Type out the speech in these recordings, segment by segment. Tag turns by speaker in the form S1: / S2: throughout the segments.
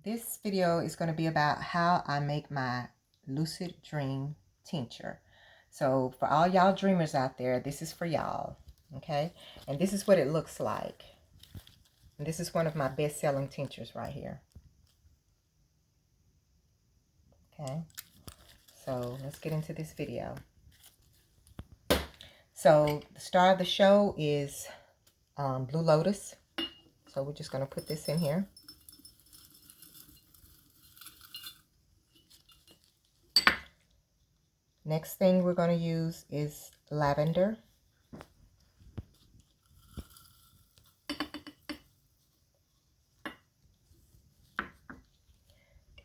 S1: This video is going to be about how I make my lucid dream tincture. So for all y'all dreamers out there, this is for y'all, okay? And this is what it looks like. And this is one of my best-selling tinctures right here. Okay, so let's get into this video. So the star of the show is Blue Lotus. So we're just going to put this in here. Next thing we're going to use is lavender.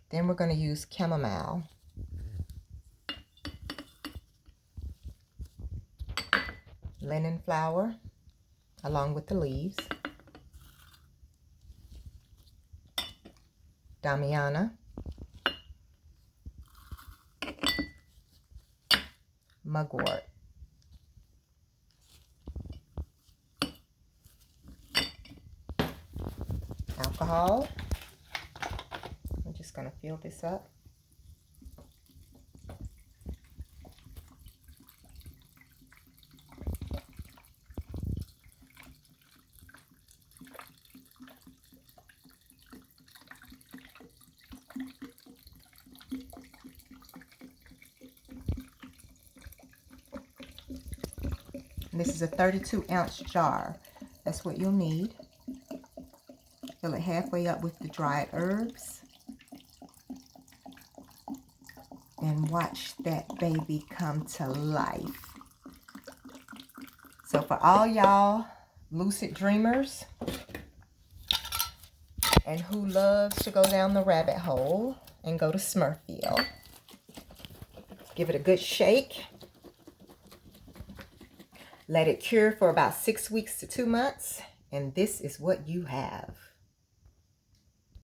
S1: Then we're going to use chamomile. Linen flower along with the leaves. Damiana. Mugwort. Alcohol. I'm just going to fill this up. This is a 32-ounce jar. That's what you'll need. Fill it halfway up with the dried herbs. And watch that baby come to life. So for all y'all lucid dreamers and who loves to go down the rabbit hole and go to Smurfville, give it a good shake. Let it cure for about 6 weeks to 2 months, and this is what you have.